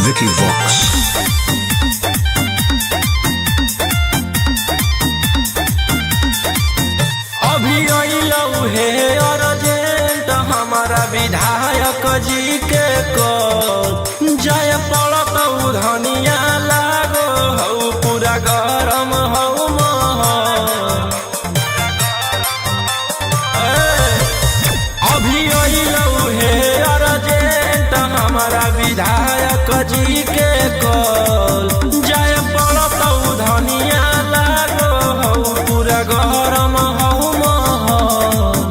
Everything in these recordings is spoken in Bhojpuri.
Vicky Vox. अभी अइलौ हे अर्जेंट हमारा विधायक जी के कॉल जय पड़त धनिया लागो हौ पूरा गरम हौ महल। अभी अइलौ हे अर्जेंट हमारा विधायक जी के कॉल जय पड़त धनिया लागो हौ पूरा गरम हौ महल।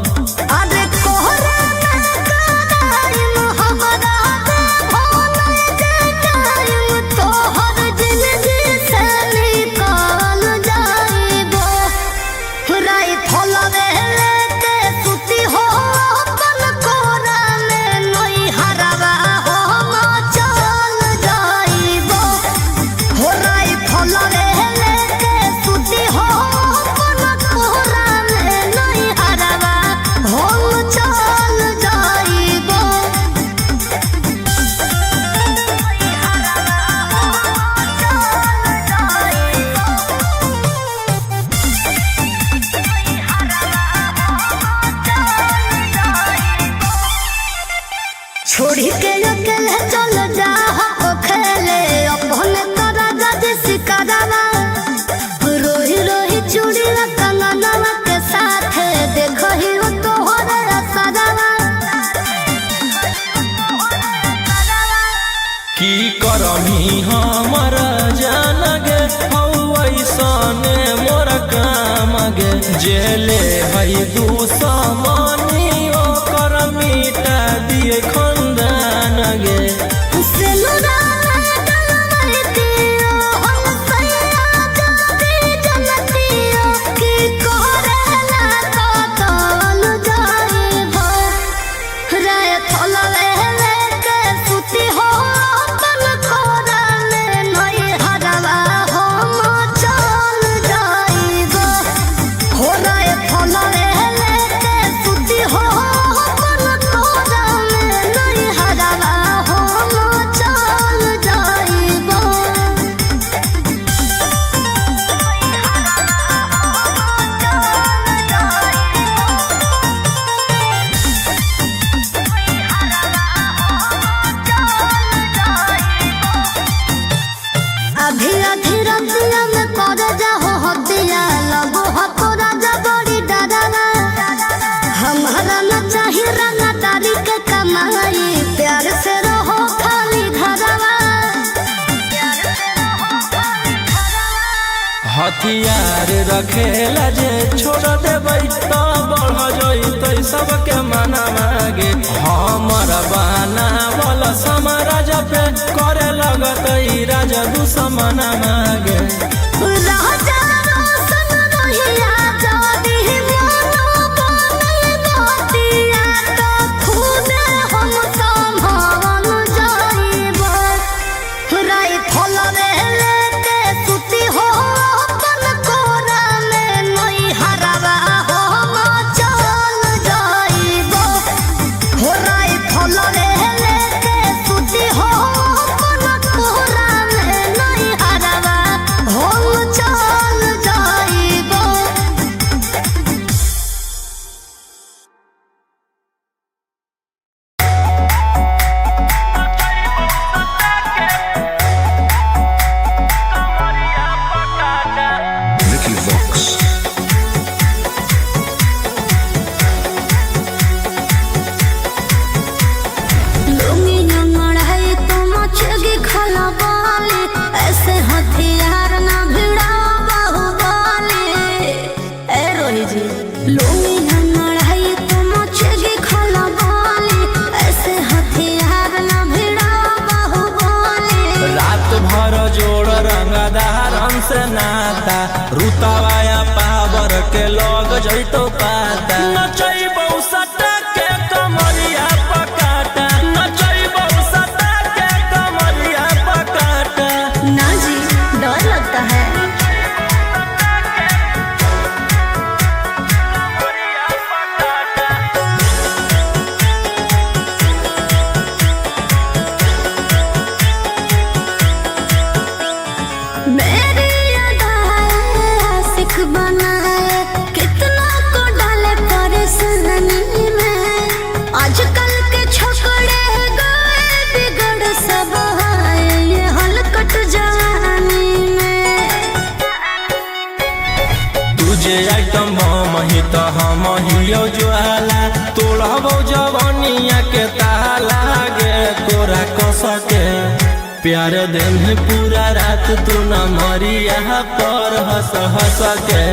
छोड़ी के अकेले चल जा हो खेले अपने तोरा जज सिकरवा रोही रोही चूड़ी कंगनवा के साथ देखो ही हो तोहरे असरवा। की करमी हमर जान गे हौ ऐसने मोर काम गे जेले हई दुश्मनी ओकर मिटा दिए खानदान गे। हथियार रखेला जे छोड़ देबै तो बढ़ जइतै सबके मना मागे हमर बनावल समाराज पे करे लगतै राजा दुश्मन मागे। हो प्यार दिन पूरा रात तू न मरिया पर हंस हंस के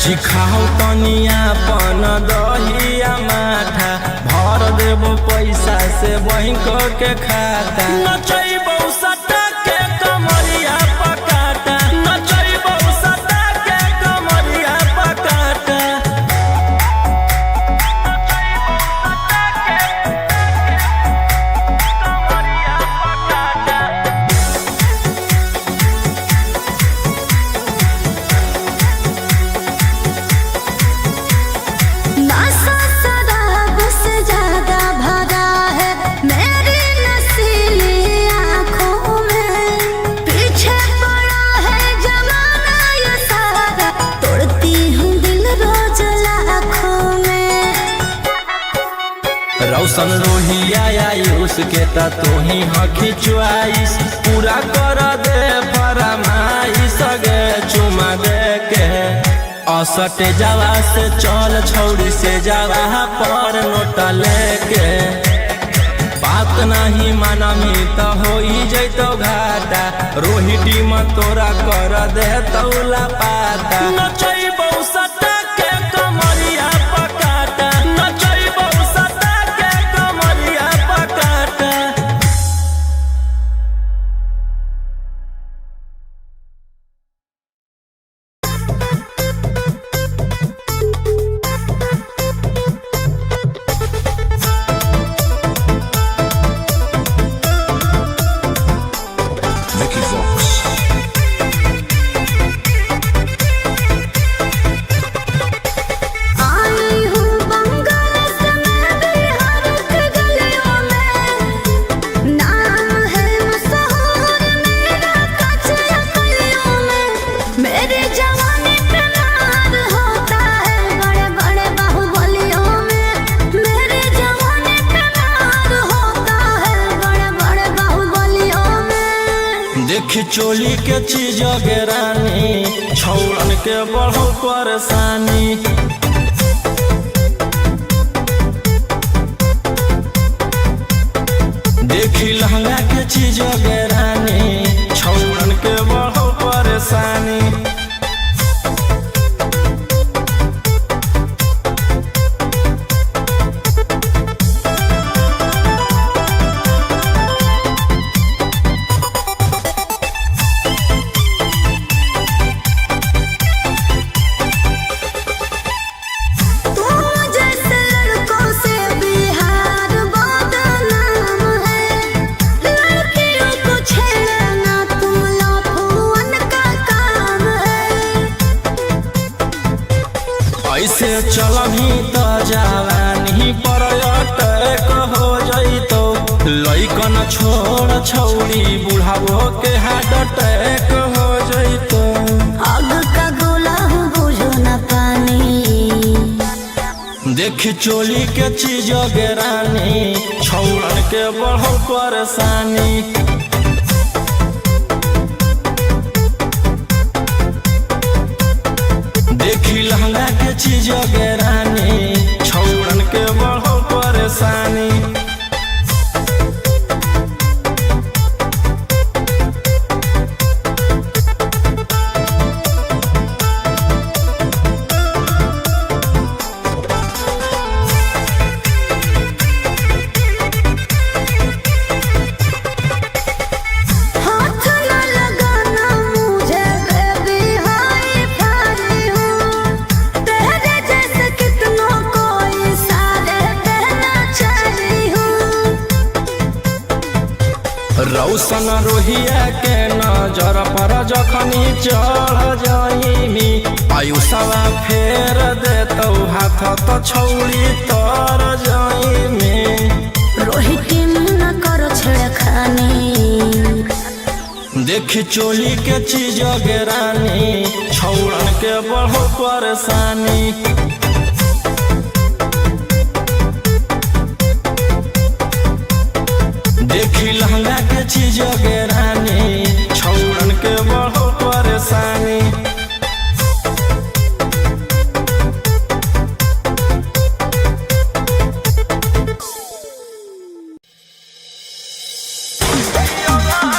सिखाओ तनिया पन दहिया माथा भर देबो पैसा से बैंक के खाता नचैबो सटा के कमरिया पकाटा नचैबो सटा के कमरिया पकाटा रौशन रोहिया आयुष के ता तू ही हखी चुआइस पूरा कर दे फरमाइश गे चुमा दे के असटे जावा से चल छौड़ी से जावा पर नोट लेके बात नहीं मानमी तो हो जैतो घाटा रोहिटी में तोरा कर दे तौला पाता नचैबो सटा के कमरिया पकाटा नचैबो सटा के कमरिया पकाटा Vicky Vox. आई हूँ बंगाल से मैं बिहार के गलियों में नाम है मशहूर मेरा कचरा गलियों में मेरे जवानी पे नार होता है बड़े बड़े बाहुबलियों में मेरे जवानी पे नार होता है बड़े बड़े बाहुबलियों में देख चोली के चीज गे रानी छौड़न के बढ़ो परेशानी देखी लहंगा के चीज गे रानी छौड़न के बढ़ो परेशानी तू जैसे लड़कों से बिहार बदनाम है लड़कियों को छेड़ना तुम लफुअन का काम है ऐसे चलही तो जवानी पर अटैक हो जइतो लइकन छोड़ छौड़ी बुढ़ावो के हार्ट अटैक हो जइतो आग का गोला हूँ बुझो न पानी देख चोली के चीज गे रानी छौड़न के बढ़ो परेशानी देखी लहंगा के चीज गे रानी छौड़न के बढ़ो परेशानी हाथ न लगाना मुझे बेबी हाय फारी हूँ तेरे जैसे कितनों को इशारे कहना चाही हूँ रौशन रोहिया के नजर पर जखनी चढ़ जाइमी आयुषवा फेर देतौ हाथ तो छौड़ी तर जाइमी रोहिती न करो छेड़खानी देख चोली के चीज गे रानी छौड़न के बढ़ो परेशानी देखी लहंगा के चीज गे रानी छौड़न के बढ़ो परेशानी You're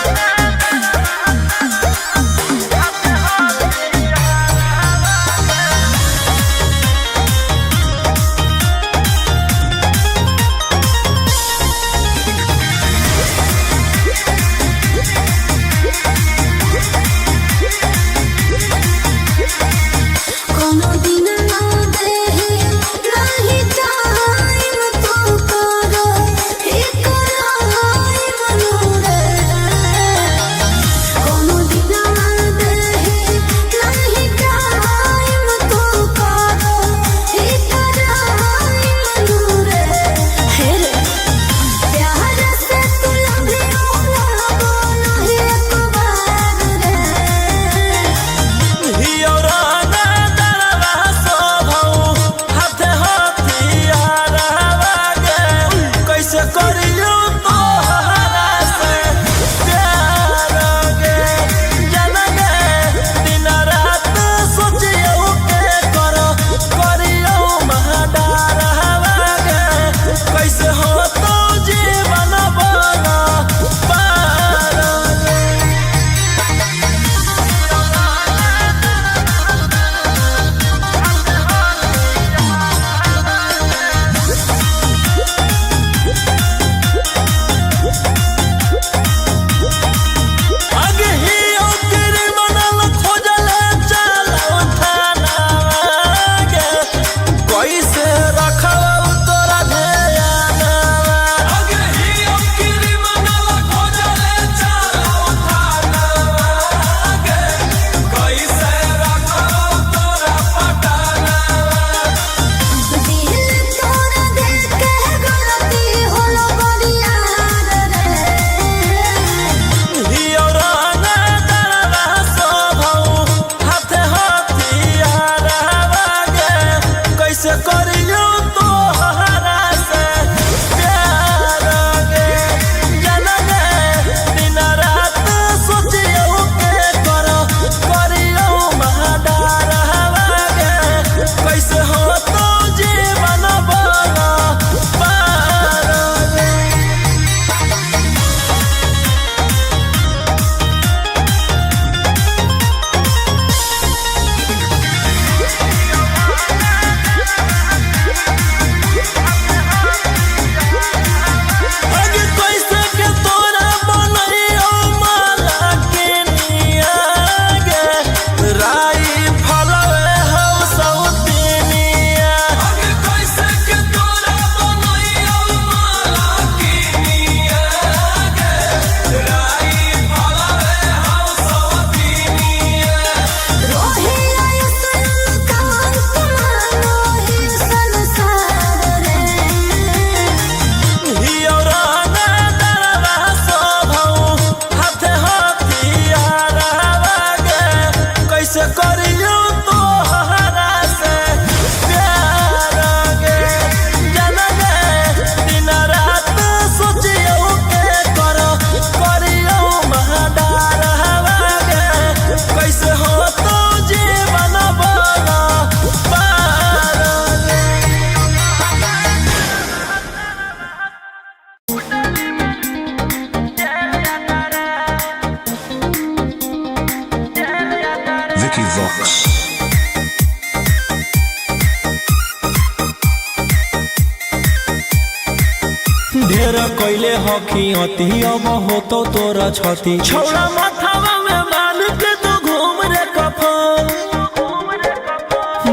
ढेर कैले हकी अति अब हो तो तोरा छती छौड़ा माथावा में बांध के तो घूम रे कफन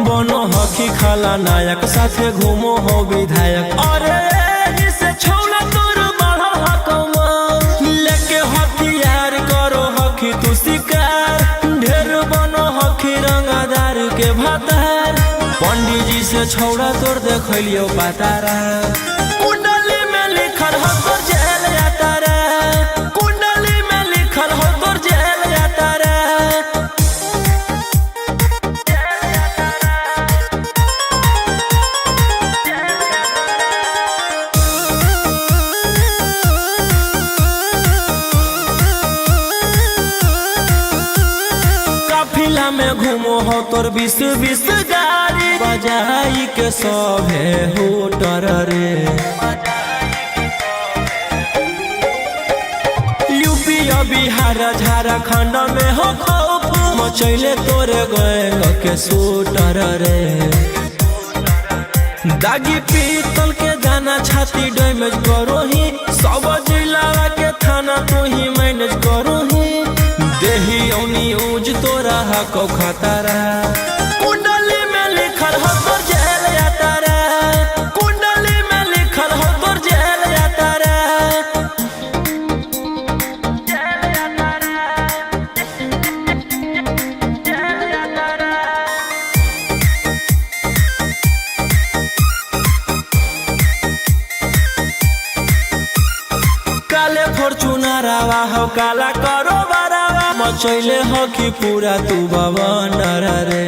बनो हकी खाला नायक साथे घूमो हो विधायक अरे जिसे छौड़ा तोर बढ़ा हकमा लेके हथियार करो हकी तू शिकार ढेर बनो हकी रंगदार के भातार पंडित जी से छौड़ा तोर देखलियो पातारा कुंडली में लिखल हो तोर जेल जाता रे कुंडली में लिखल हो तोर जेल जाता रे काफिला में घूमो हो तोर 20 गाड़ी बजाई के सभे होटर रे यूपी बिहार झारखंड में हो खौफ मचैले तोरे गैंग के शूटर रे दागी पीतल के दाना छाती डैमेज करो ही सब जिला के थाना तू ही मैनेज करो ही देही औनी ऊज तोरा हको खतरा कुंडली में लिखल हो तोर जेल जाता रे कुंडली में लिखल हो तोर जेल जाता रे काले फॉर्च्यूनर आवा हो काला करो बरावा मचैले हो कि पूरा तू बवंडर रे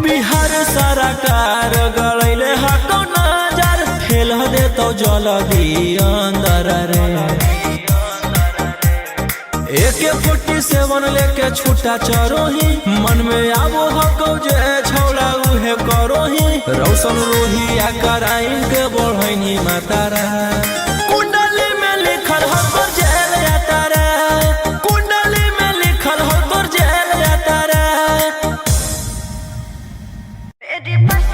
बिहार सरकार गलैले हको नजर फेल दे तो जल्दी अंदर रे AK-47 लेके छूटा चरोही मन में आबो हको जे छौड़ा उहे करोही रौशन रोहिया कराइन के बढ़ैनी मातारा कुंडली में लिखल हो तोर जेल जाता रे कुंडली में लिखल हो तोर जेल जाता रे Vicky Vox.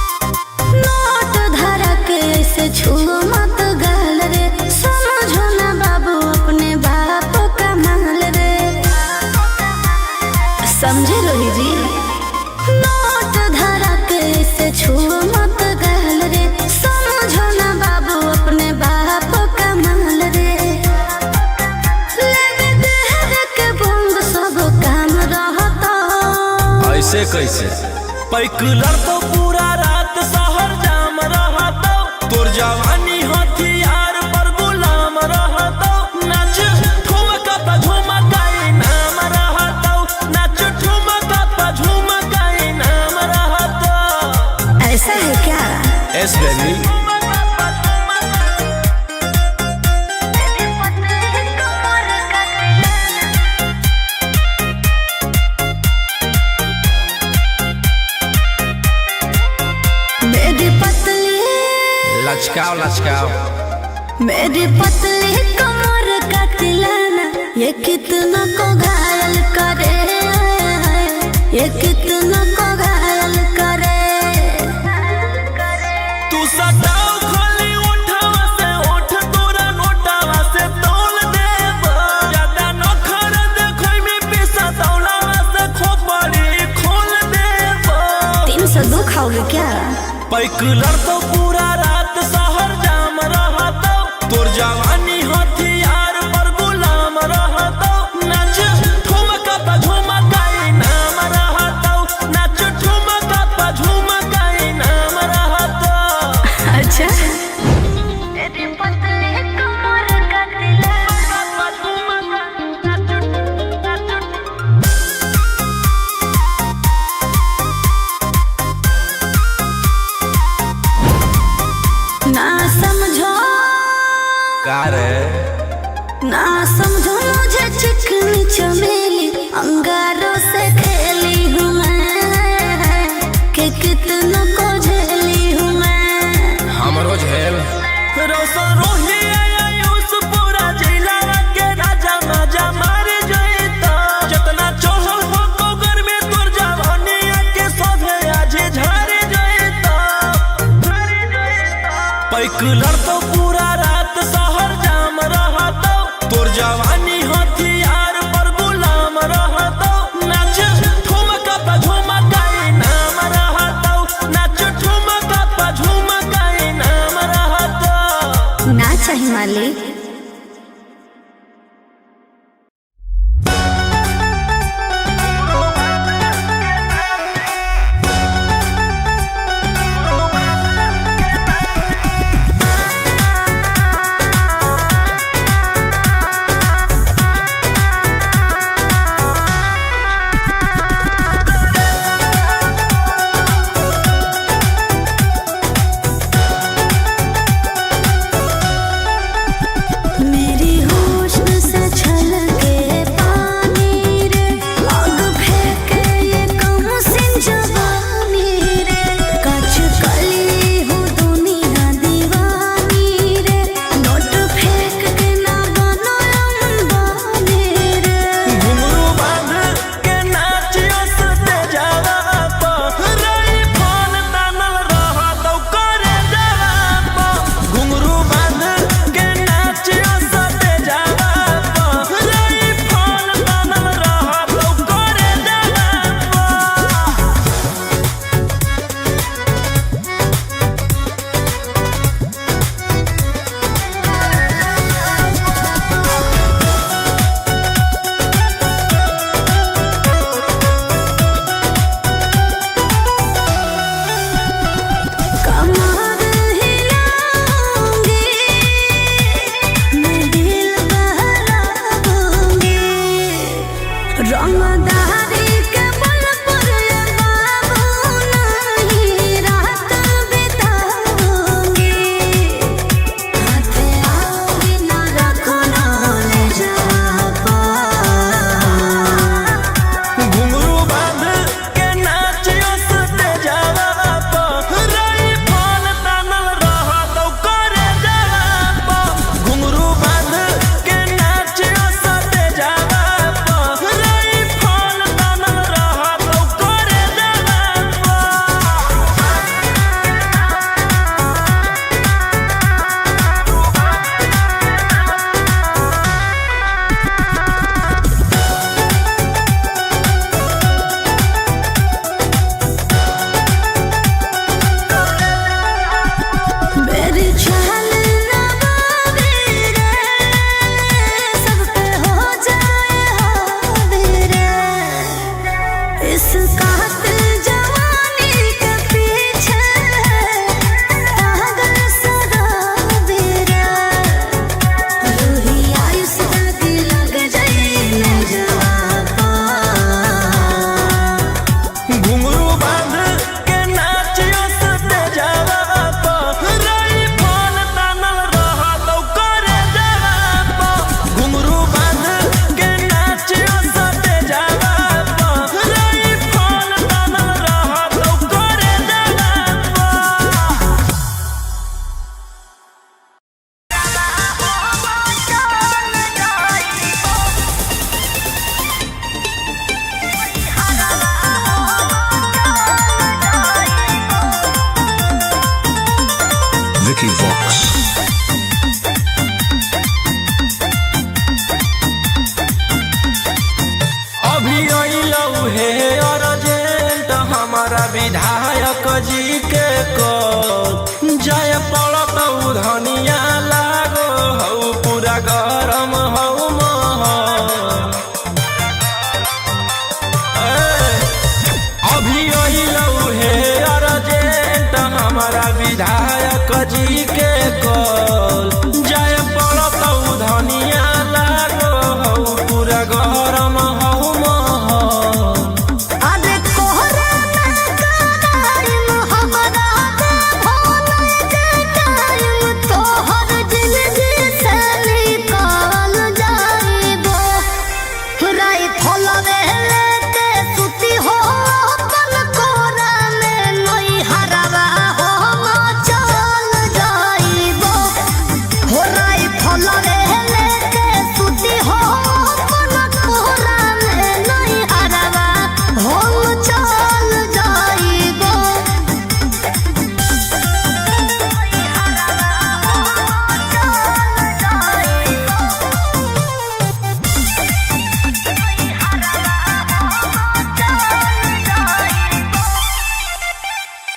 नोट धरा के ऐसे छू मत गाल रे समझो ना बाबू अपने बाप का माल रे समझे रोही जी नोट धरा के ऐसे छू मत गाल रे समझो ना बाबू अपने बाप का माल रे लेवे देहर के बंग सब काम रहता ऐसे कैसे पैकुलर तो पूरा रात शहर जाम रहता तोर जवानी हथियार पर गुलाम रहता नाच ठुमका पे झुमकाई नाम रहता नाच ठुमका पे झुमकाई नाम रहता ऐसा है क्या एस बेबी मेरी पतली लचकाओ लचकाओ मेरी पतली कमर का तिलाना ये कितना को घायल करे ये कितना को घायल करे तू सटाओ खाली उठावा से उठ तोरा नोटावा से तौल देब ज्यादा नखर देखै में पैसा तौलावा से खोपड़ी खोल देब 302 खाओगे क्या पैकुलर तो पूरा रात शहर जाम रहता तोर जवानी हथियार पर गुलाम रहता नाच ठुमका पे झुमकाई नाम रहता नाच ठुमका पे झुमकाई नाम रहता अच्छा मेरी पतली कमर का तिलाना ना समझो का रे ना समझो मुझे चिकनी चमेली अंगारों से खेली हूँ मैं कि कितना को झेली हूँ मैं रोशन रोही आयुष पूरा जिला के राजा मजा मार जइता जितना चढ़ल हो घर में तोर जवानी के सभे आज झाड़ जइता पैक लड़तो पूरा रात शहर जाम रहतो तोर जवानी हथियार पर गुलाम रहतो नाच ठुमका पे झुमकाई नाम रहतो नाच ठुमका पे झुमकाई नाम रहतो ना चाही मालिक। Vicky Vox. अभी अइलौ हे अर्जेंट हमारा विधायक जी के कॉल जाय पड़तौ धनिया लागो हौ पूरा गरम हौ महल। अभी अइलौ हे अर्जेंट हमारा विधायक जी के कॉल जाय पड़तौ धनिया लागो हौ पूरा गरम हौ महल। अरे कोहरा ना कराइम हमरा दे भोले जे टाइम तोहर जिंदगी से निकाल जाइबो राई फलवे लेके सुती हो अपन कोरा में नई हरवा हो चल जाइबो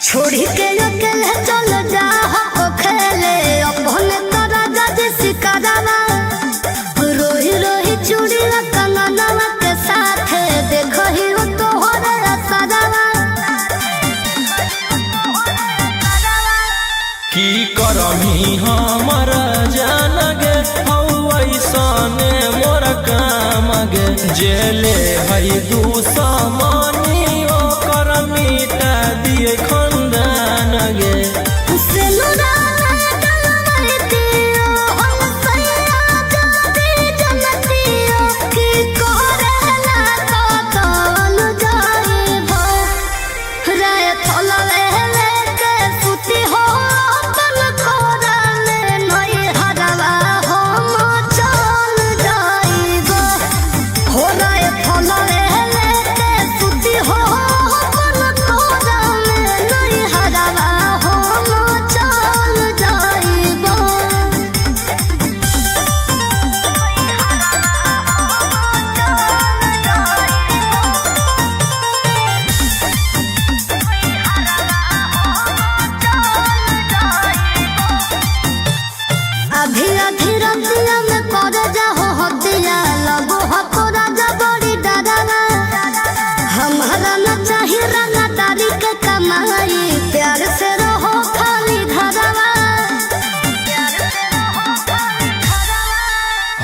छोड़ी के अकेले चल जा हो खेले अपने तोरा जज सिकरवा रोही रोही चूड़ी कंगनवा के साथ देखो ही हो तोहरे असरवा की करमी हमर जान गे ऐसने मोर काम गे जेले है दुश्मनी ओकर मिटा दिए खंदान गे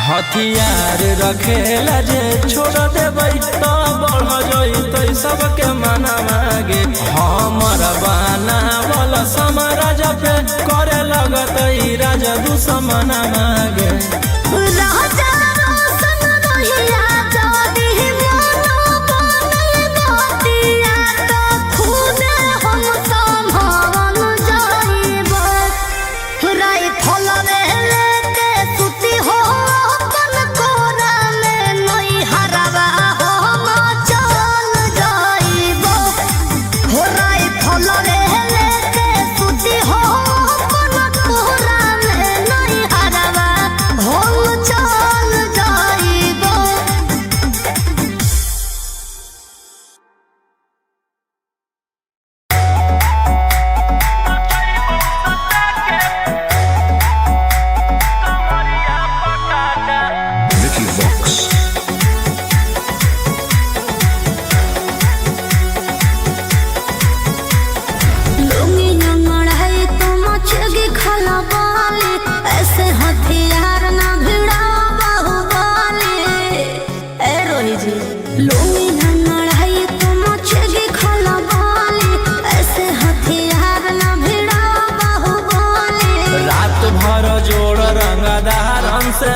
हथियार रखेला जे छोड़ देबै तो बढ़ जइतै सबके मना मागे हमर बनावल समराज पे करे लगतै राजा दुश्मन मागे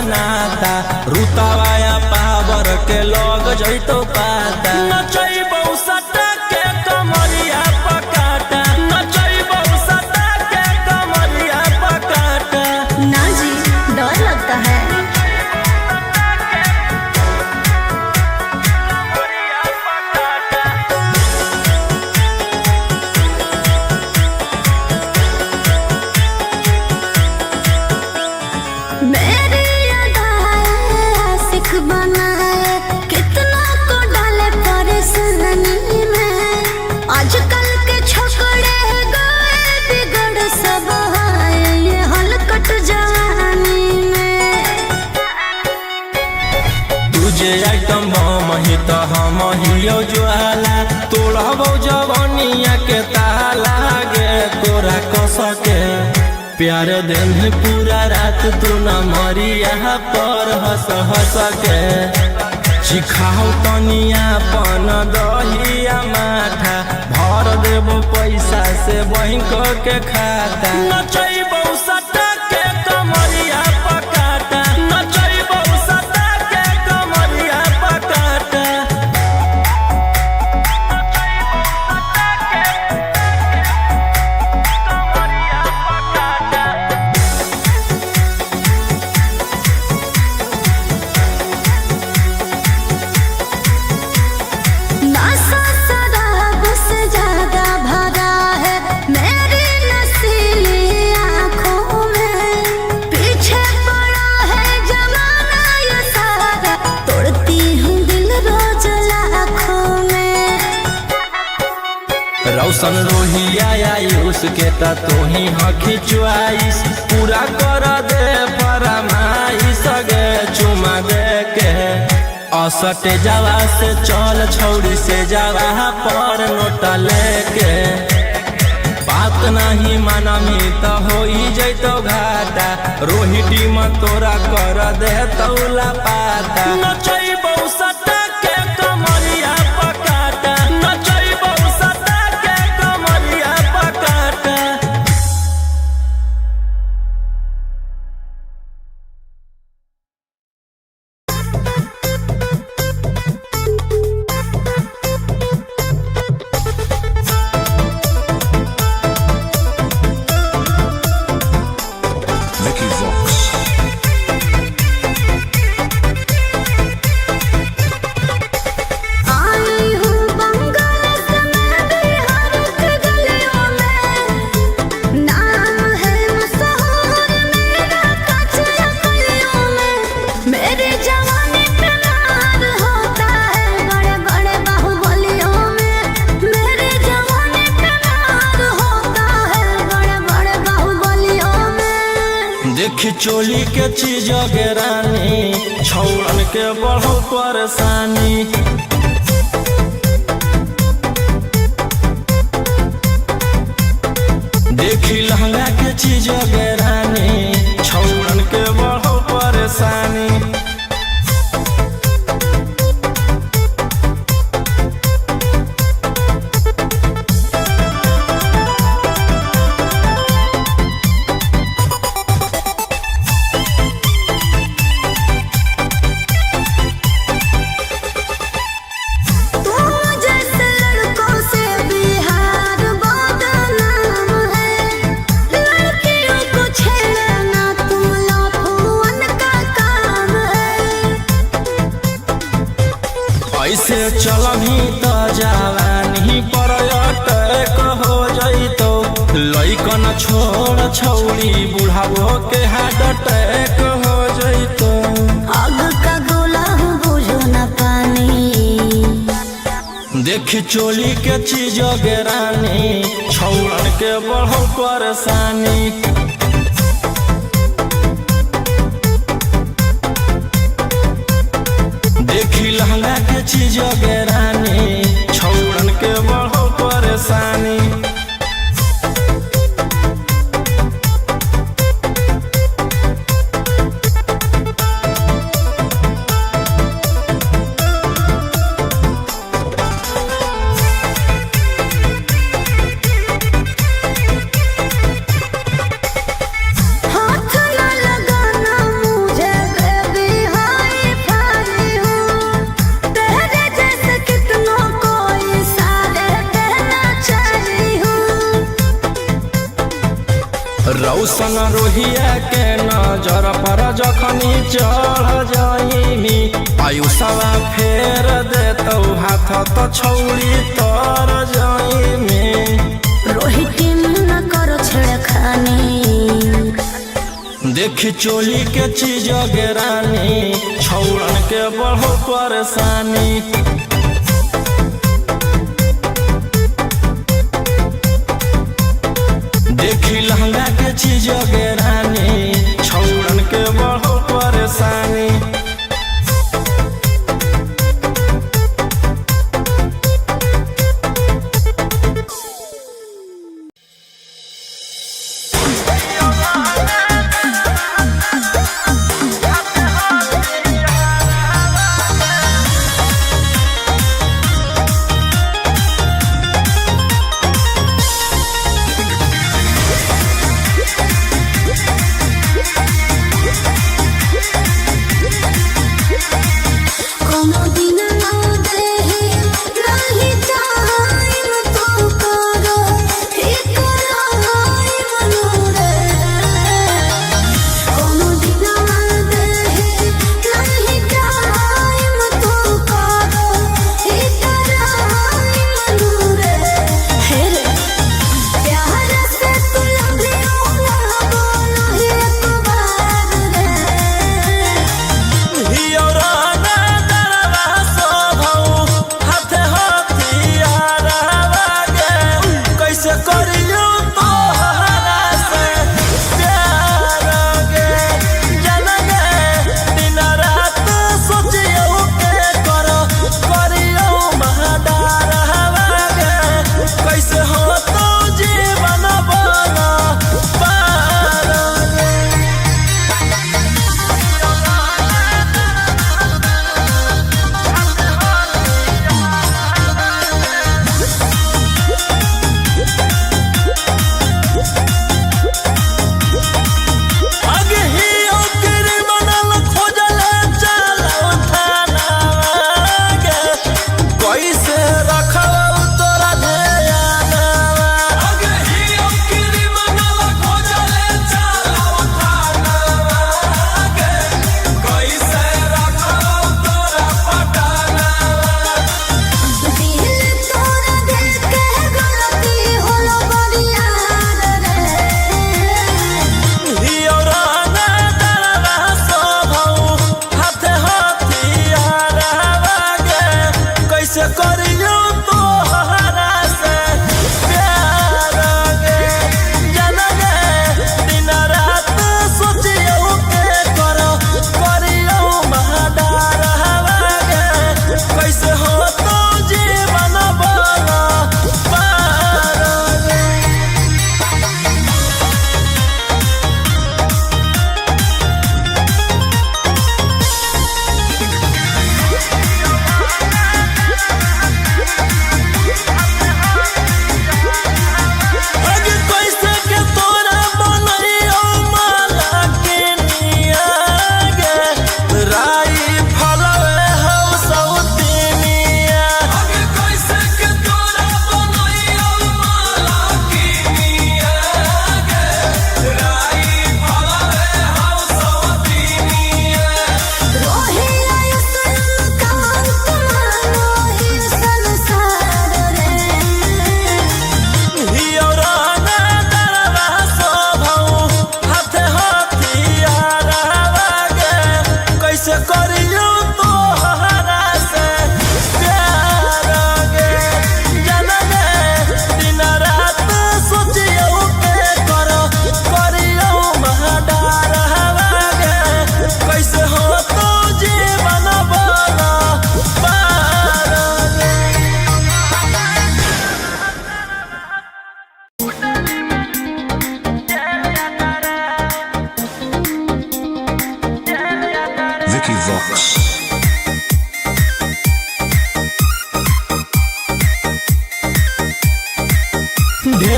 नाता रुतावाया पावर के लग जइतो पाता नचैबौ सटा के कमरिया पकाटा नचैबौ सटा के कमरिया पकाटा ना जी डर लगता है आइटम बम ही तो हम हियो ज्वाला तोड़बौ जवनिया के ताला गे तोरा कसके प्यार दिन पूरा रात तू न मरिया पर हंस हंस के सिखाओ तनिया पन दहिया माथा भर देबो पैसा से बैंक के खाता नचैबौ सटा के कमरिया पकाटा नचैबौ सटा के कमरिया पकाटा ज्यादा भरा है मेरी नसीली आँखों रौशन रोहिया आयुष के त तू ही हखी च्वाइस पूरा कर दे फरमाइश गे चुमा दे के असटे जावा से चल छौड़ी से जावा पर नोटा लेके बात नहीं मानमी त होई जैतो घाटा रोहिटी में तोरा कर दे तौला पाता नचैबौ सटा के कमरिया पकाटा नचैबौ सटा के कमरिया पकाटा। Vicky Vox. आई हूँ बंगाल से मैं बिहार के गलियों में नाम है मशहूर मेरा कचरा गलियों में मेरी जवानी पे नार होता है बड़े बड़े बाहुबलियों में मेरी जवानी पे नार होता है बड़े बड़े बाहुबलियों में। देखी चोली के चीज गे रानी छौड़न के बढ़ो परेशानी देखी लहंगा के चीज गे रानी छौड़न के बढ़ो परेशानी तुम जैसे लड़कों से बिहार बदनाम है लड़कियों को छेड़ना तुम लफुअन का काम है। ऐसे चलही त जवानी पर अटैक हो जइतो लइकन छोड़ छौड़ी बुढ़ावो के हार्ट अटैक हो जइतो आग का गोला हूँ बुझो न पानी देखी चोली के चीज गे रानी छौड़न के बढ़ो परेशानी देखी लहंगा के चीज गे रानी छौड़न के बढ़ो परेशानी हाथ न लगाना मुझे बेबी हाई फाई हूँ तेरे जैसे कितनों को इशारे कहना चाहिए हूँ। रौशन रोहिया के नजर पर जखनी चढ़ जाइमी आयुषवा फेर देतौ हाथ त छौड़ी तर जाइमी रोहिती न करो छेड़खानी देखी चोली के चीज गे रानी छौड़न के बढ़ो परेशानी देखी लहंगा के चीज गे रानी छौड़न के बढ़ो परेशानी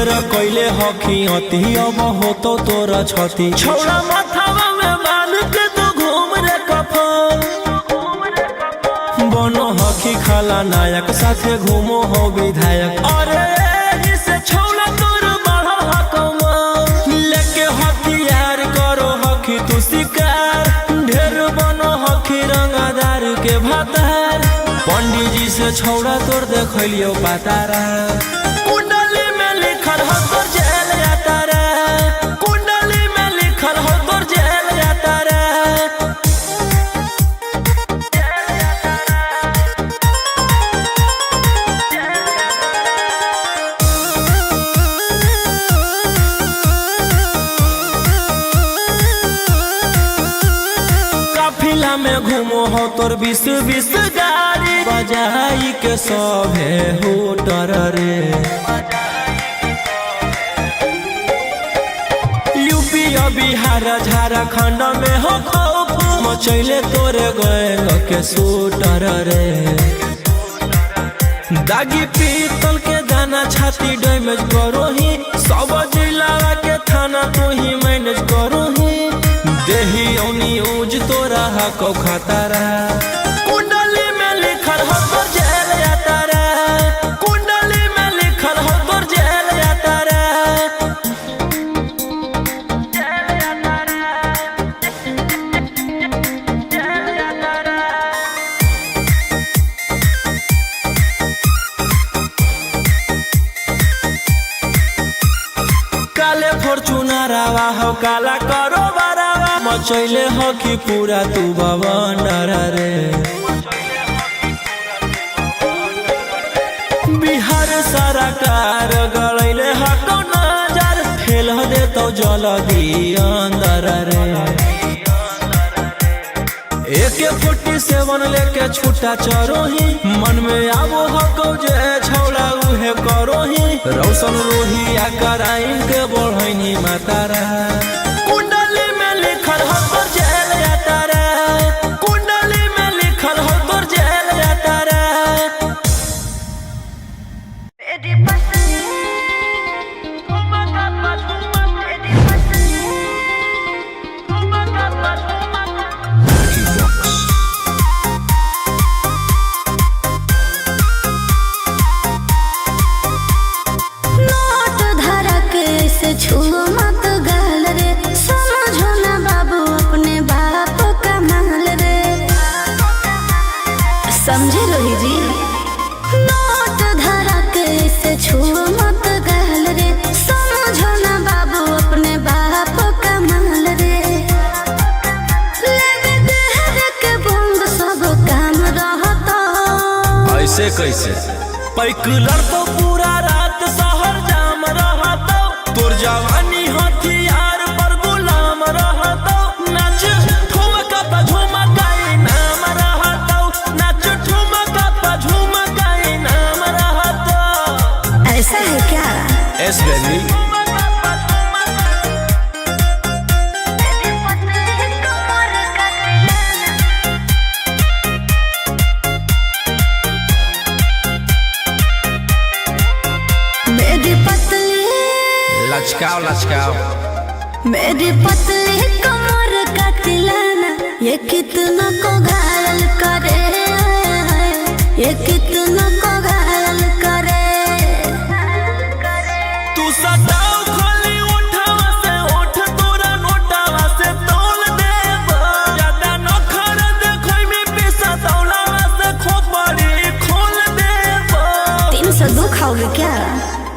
ढेर कैले हखी अति अब हो तो तोरा छती छौड़ा माथावा में बांध के तो घूम रे कफन बनो हखी खाला नायक साथे घूमो हो विधायक अरे जिसे छौड़ा तोर बढ़ा हकमा लेके हथियार करो हखी तू शिकार ढेर बनो हखी रंगदार के भातार पंडित जी से छौड़ा तोर देखलियो पातारा कुंडली में लिखल हो तोर जेल जाता रे कुंडली में लिखल हो तोर जेल जाता रे काफिला में घूमो हो तोर 20 गाड़ी बजाई के सभे होटर रे यूपी बिहार झारखंड में हो खौफ मचैले तोरे गैंग के शूटर रे दागी पीतल के दाना छाती डैमेज करो ही सब जिला के थाना तू ही मैनेज करो ही देही न्यूज तोरा हको खतरा कुंडली में लिखल हो तोर जेल जाता रे कुंडली में लिखल हो तोर जेल जाता रे काले फॉर्च्यूनर आवा हो काला करो बरावा मचैले हो कि पूरा तू बवंडर रे बिहार सरकार गलैले हको नजर फेल दे तो जल्दी अंदर रे AK-47 लेके छूटा चरोही मन में आवो हको जे छौड़ा उहे करोही रौशन रोहिया कराइन के बढ़ैनी मातारा कुंडली में लिखल हो तोर जेल जाता रे कुंडली में लिखल हो तोर जेल जाता रे Vicky Vox. नोट धरा के से छू मत गाल रे समझो ना बाबू अपने बाप का माल रे समझे रोही जी नोट धरा के से छू मत गाल रे समझो ना बाबू अपने बाप का माल रे लेवे देहर के बंग सब काम रहता ऐसे कैसे पैकुलर तो पूरा रात शहर जाम रहता तोर जवानी हथियार पर गुलाम रहता नाच ठुमका पे झुमकाई नाम रहता नाच ठुमका पे झुमकाई नाम रहता ऐसा है क्या एस बेबी मेरी पतली लचकाओ लचकाओ मेरी पतली कमर का तिलाना ये कितना को घायल करे ये कितना को घायल करे तू सताओ खाली उठावा से उठ तोरा नोटावा से तोल देब ज्यादा नखर देखै में पैसा तौलावा से खोपड़ी खोल देब 302 खाओगे क्या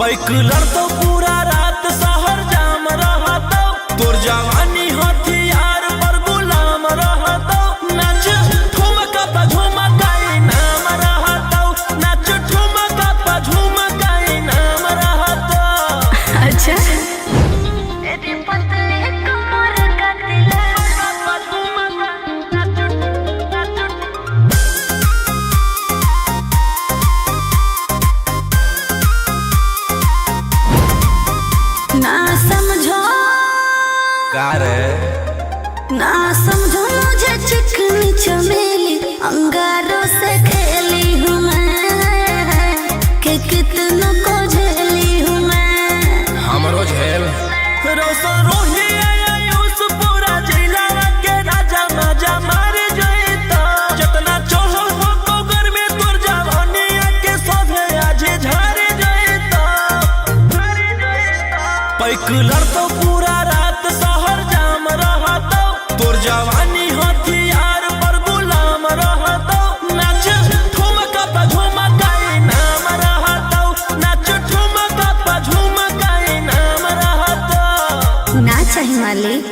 पैकुलर तो पूरा रात शहर जाम रहता तोर जवानी हथियार पर गुलाम रहता नाच ठुमका पे झुमकाई नाम रहता नाच ठुमका पे झुमकाई नाम रहता अच्छा मेरी पतली कमर का ना समझो का रे ना समझो मुझे चिकनी चमेली अंगारों से खेली हूँ मैं कि कितनों को झेली हूँ मैं रोशन रोही आयुष पूरा जिला के राजा मजा मार जइता जितना चढ़ल हो गोगर में तोर जवानी के सभे आज झाड़ जइता पैक लड़तो पूरा रात शहर जाम रहतो तोर जवानी हथियार पर गुलाम रहतो नाच ठुमका पे झुमकाई नाम रहतो नाच ठुमका पे झुमकाई नाम रहतो ना चाही मालिक।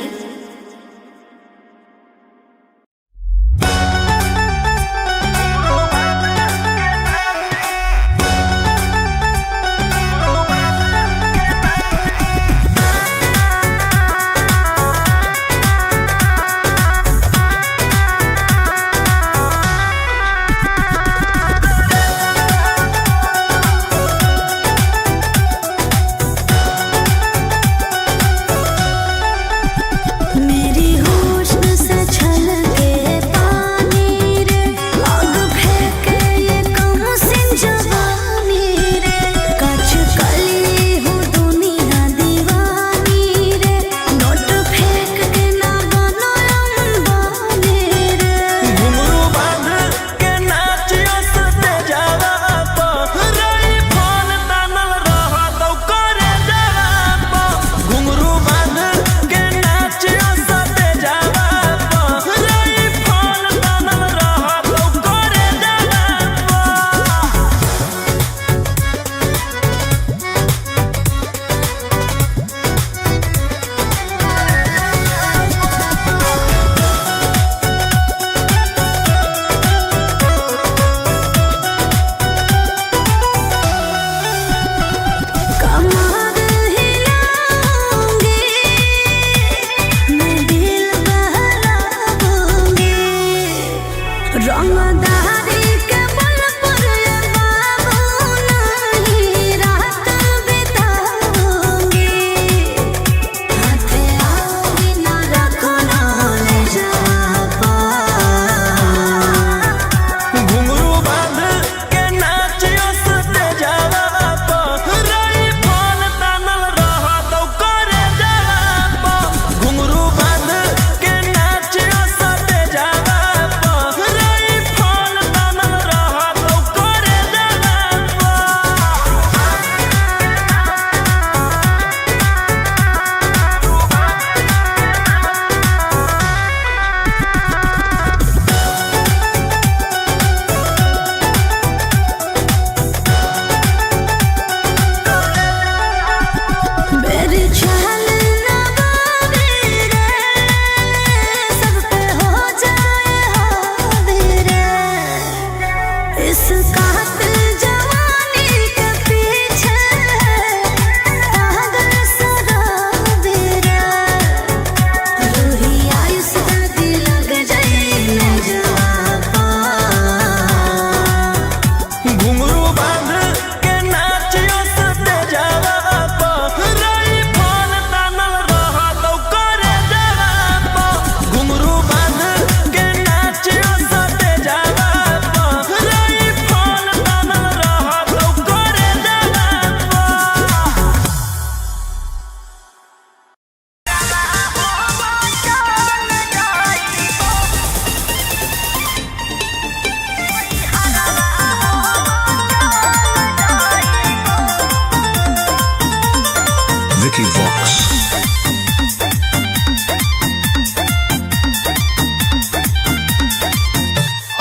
Vicky Vox.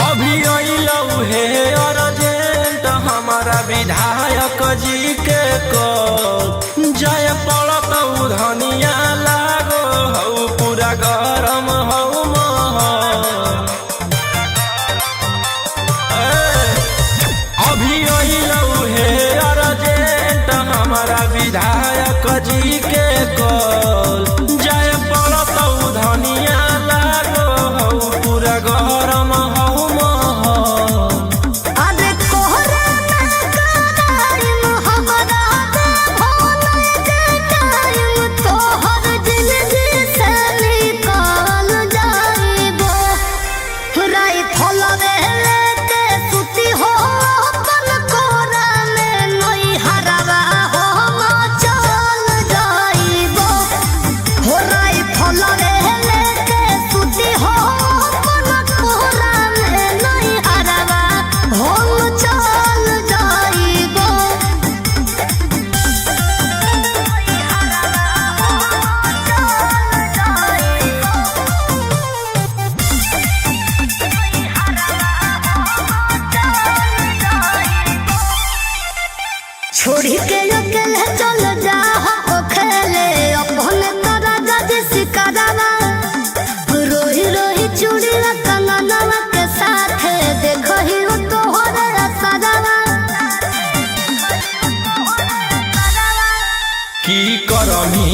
अभी अइलौ हे अर्जेंट हमारा विधायक जी के को जय पड़त धनिया लागो हौ पूरा गरम हौ अभी अइलौ हे अर्जेंट हमारा विधायक जी के कॉल जय पड़त धनिया लागो हौ पूरा गरम हौ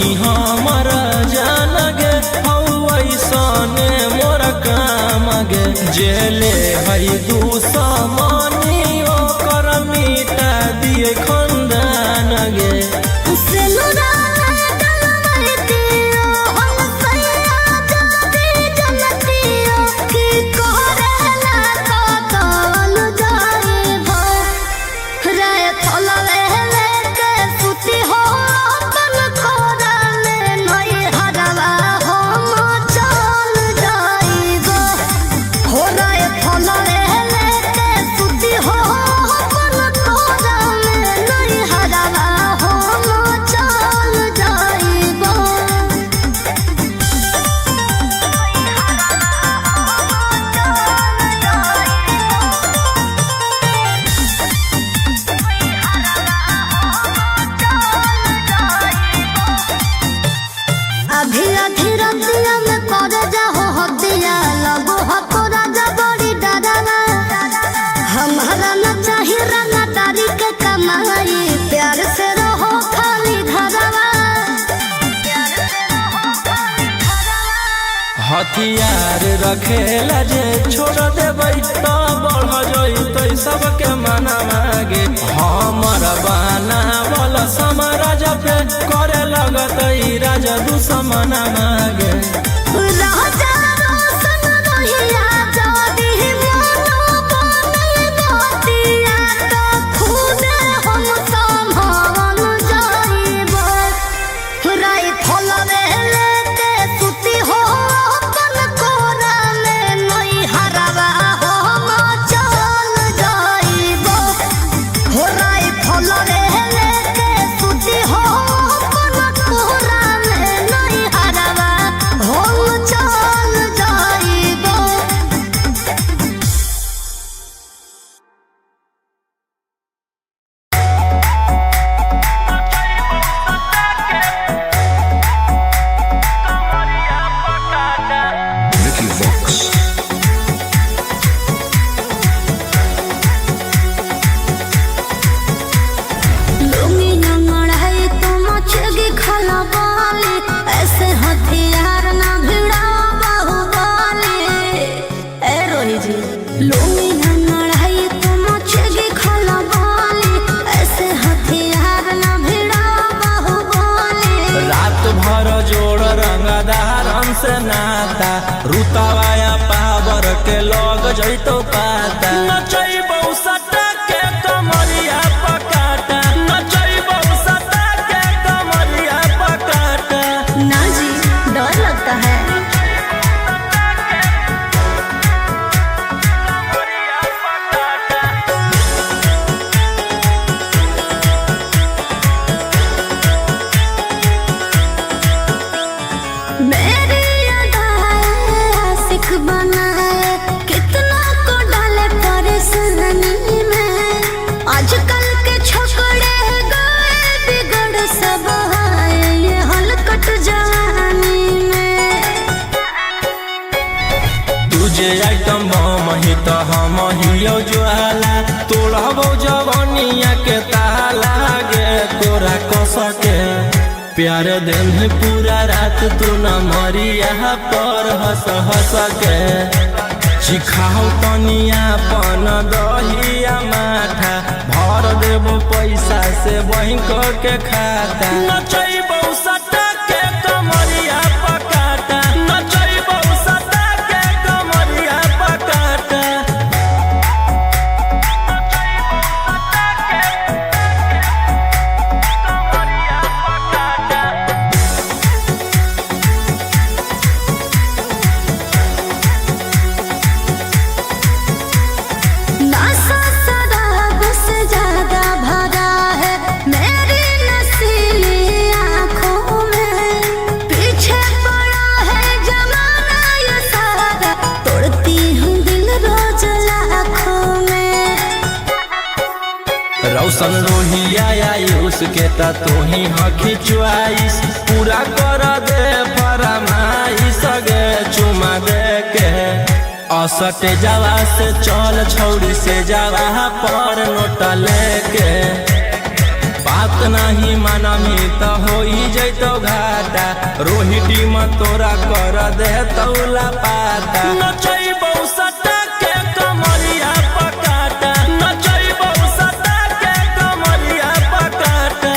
ही हमर जान गे ऐसने मोर काम गे जेले हई दुश्मनी ओकर मिटा दिए खंदान गे हथियार रखेला जे छोड़ देबै तो बढ़ जइतै सबके मना मागे हमर बनावल साम्राज्य पे करे लगतै राजा दुश्मन मागे नाता रुतवाया पावर के लग जइतो पाता नचैबौ सटा के कमरिया पकाटा नचैबौ सटा के कमरिया पकाटा ना जी डर लगता है कितना को डाले परेशानी में आजकल के छोकरे गए बिगड़ सब ये हलकट जवानी में तुझे आइटम बम ही तो हम हियो ज्वाला तोड़बो जवानिया के ताला गे तोरा कसके प्यार दिन है पूरा रात तू न मरिया पर हंस हंस के चिखाओ तनिया पन दहिया माथा भर देबो पैसा से बैंक के खाता नचैबौ सटा के कमरिया पकाटा नचैबौ सटा के कमरिया पकाटा रौशन रोहिया आयुष के ता तू ही हखी च्वाइस पूरा कर दे फरमाइश गे चुमा दे के असटे जावा से चल छौड़ी से जावा पर नोट लेके बात नहीं मानमी तो हो जैतो घाटा रोहिटी में तोरा कर दे तौला पाता नचैबौ सटा के कमरिया पकाटा नचैबौ सटा के कमरिया पकाटा।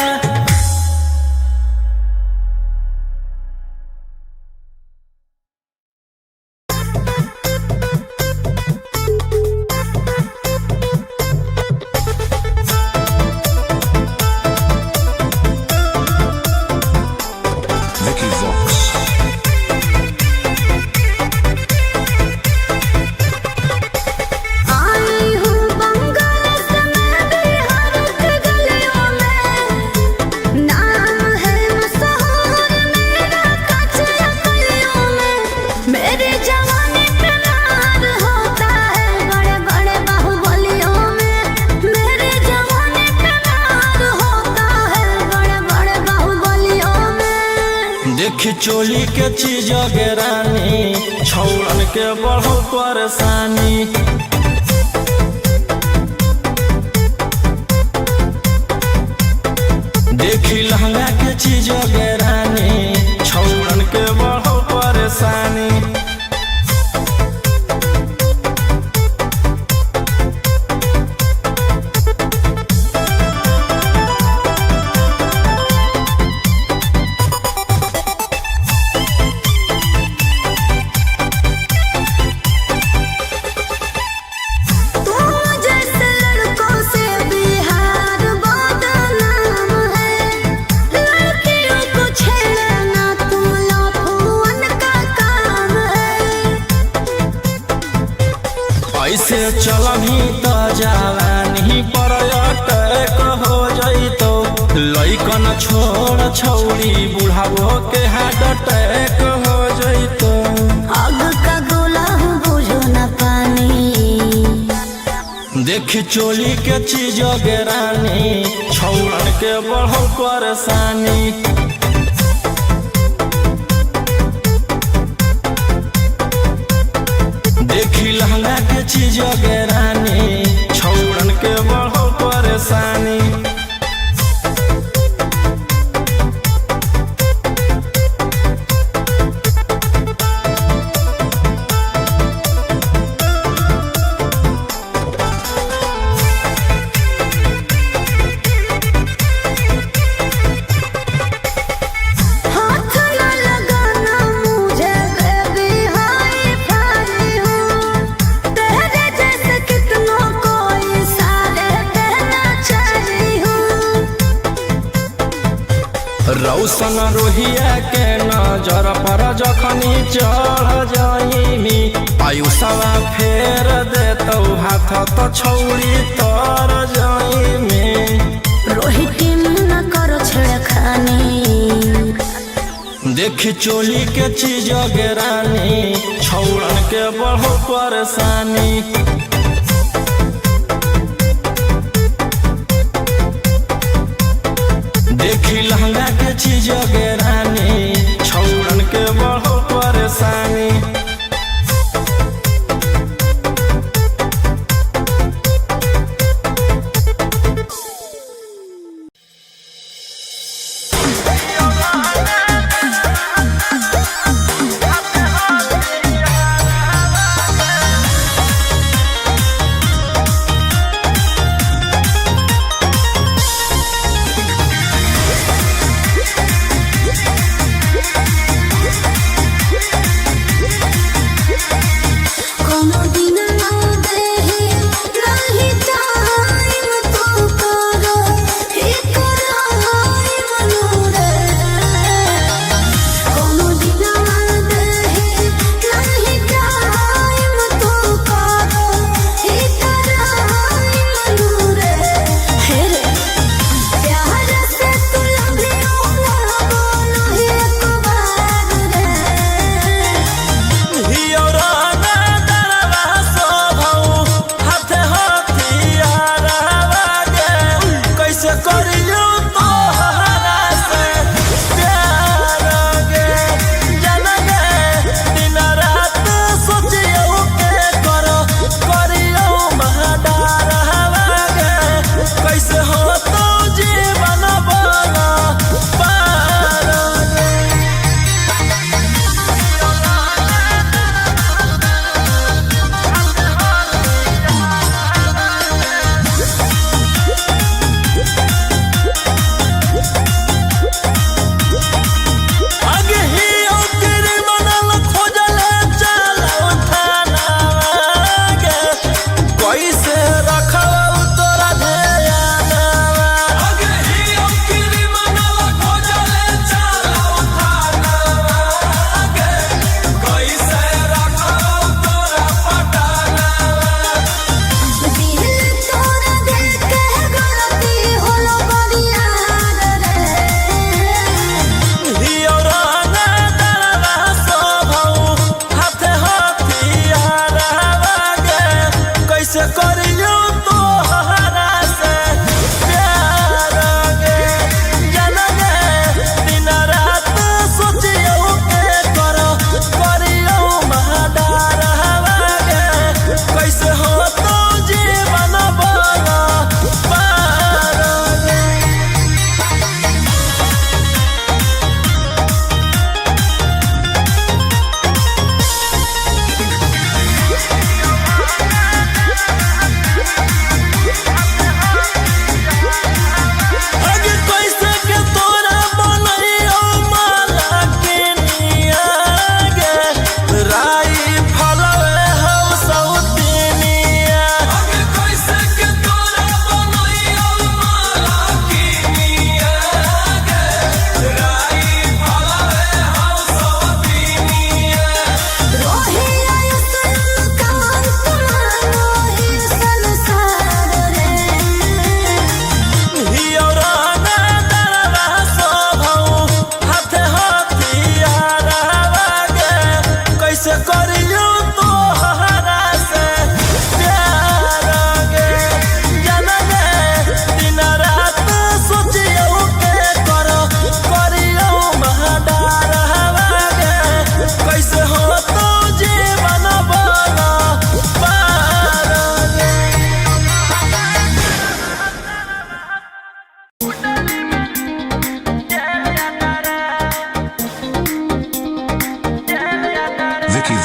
Vicky Vox. आई हूँ बंगाल से मैं बिहार के गलियों में नाम है मशहूर मेरा कचरा गलियों में मेरी जवानी पे नार होता है बड़े बड़े बाहुबलियों में मेरी जवानी पे नार होता है बड़े बड़े बाहुबलियों में। देखी चोली के चीज गे रानी छौड़न के बढ़ो परेशानी देखी लहंगा के चीज गे रानी छौड़न के बढ़ो परेशानी। तुम जैसे लड़कों से बिहार बदनाम है लड़कियों को छेड़ना तुम लफुअन का काम है। ऐसे चलही तो जवानी पर अटैक हो जैतो लइकन छोड़ छौड़ी बुढ़ावो के हार्ट अटैक हो जैतो। आग का गोला हूँ बुझो न पानी देखी चोली के चीज गे रानी छौड़न के बढ़ो परेशानी देखी लहंगा के चीज गे रानी छौड़न के बढ़ो परेशानी। हाथ न लगाना मुझे बेबी हाई फाई हूँ तेरे जैसे कितनों को इशारे कहना चाहिए हूँ। रौशन रोहिया के नजर पर जखनी चढ़ जाइमी आयुषवा फेर देतौ हाथ तो छौड़ी तर जाइमी। रोहिती न करो छेड़खानी देखी चोली के चीज गे रानी छौड़न के बढ़ो परेशानी देखी लहंगा के चीज गे रानी छौड़न के बढ़ो परेशानी।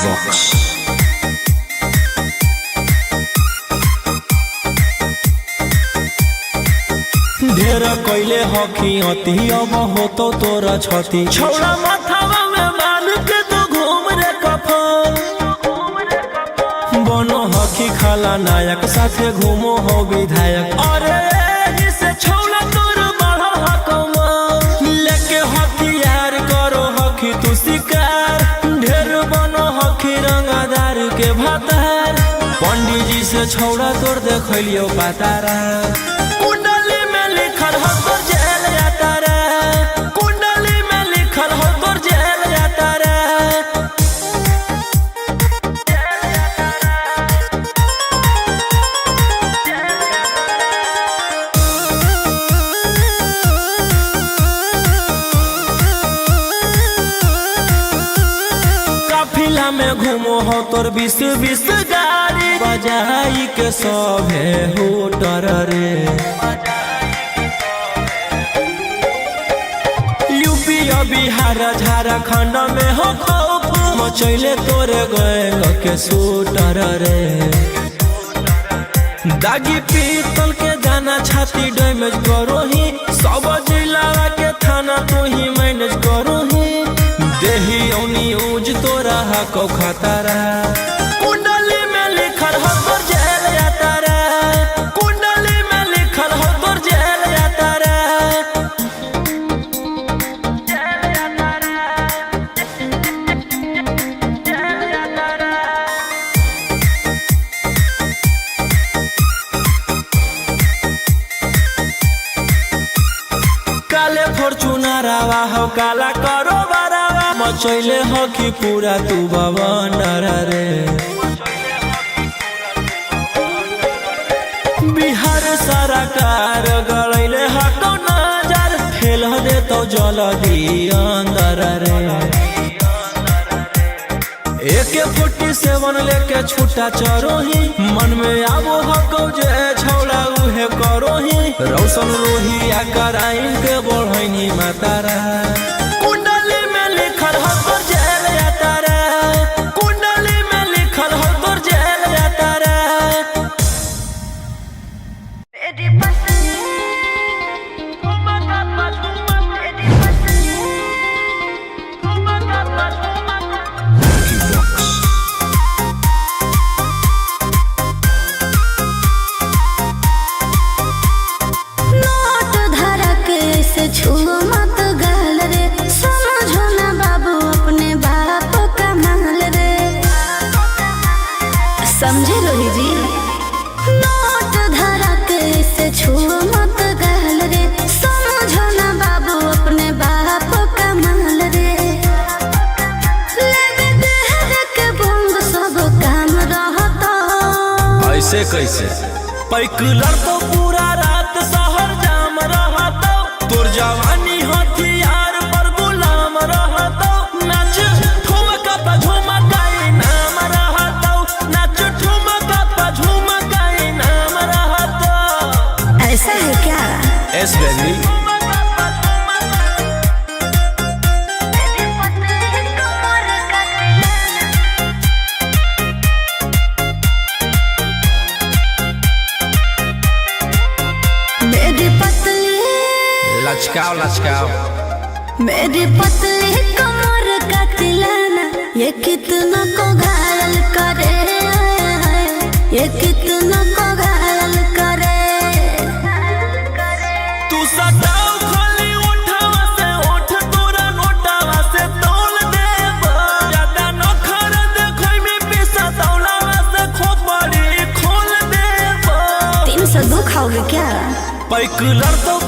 Vox. ढेर कैले हकी अति अब हो तो तोरा छती छौड़ा माथावा में मान के तो घूम रे कफन बनो हकी खाला नायक साथे घूमो हो विधायक अरे जिसे छौड़ा तोर बढ़ा हकमा लेके हथियार करो हकी तू शिकार ढेर बनो हकी रंगदार के भातार पंडित जी से छौड़ा तोर देखलियो पातारा में घूमो हो तोर 20 गाड़ी बजाई के सभे होटर रे यूपी बिहार झारखंड में हो खौफ मचैले तोरे गैंग के शूटर रे दागी पीतल के दाना छाती डैमेज करो ही सब जिला के थाना तू ही मैनेज करो ही देही न्यूज तोरा हको खतरा कुंडली में लिखल हो तोर जेल यात्रा कुंडली में लिखल हो तोर जेल यात्रा काले फॉर्च्यूनर आवा हो काला करो मचैले हकी पूरा तू बवंडर रे बिहार सरकार गलैले हको नजर फेल दे तो जल्दी अंदर रे AK-47 लेके छूटा चरोही मन में आबो हको जे छौड़ा उहे करोही रौशन रोहिया कराइन के बढ़ैनी मातारा समझे रोही जी नोट धरा के से छू मत गहल रे समझो ना बाबू अपने बाप का माल रे लेवे देहर के बंग सब काम रहता ऐसे कैसे पैकुलर तो पूरा रात शहर जाम रहता तोर जवानी हथियार पर गुलाम रहता नाच ठुमका पे झुमकाई नाम रहता नाच ठुमका पे झुमकाई नाम रहता ऐसा है क्या एस बेबी लचकाओ लचकाओ मेरी पतली कमर का तिलाना ये कितना को घायल करे ये कितना को घायल करे तू सटाओ खाली उठावा से उठ तोरा नोटावा से तौल देब ज्यादा नखर देखै में पैसा तौलावा से खोपड़ी खोल देब 302 खाओगे क्या पैकुलर तो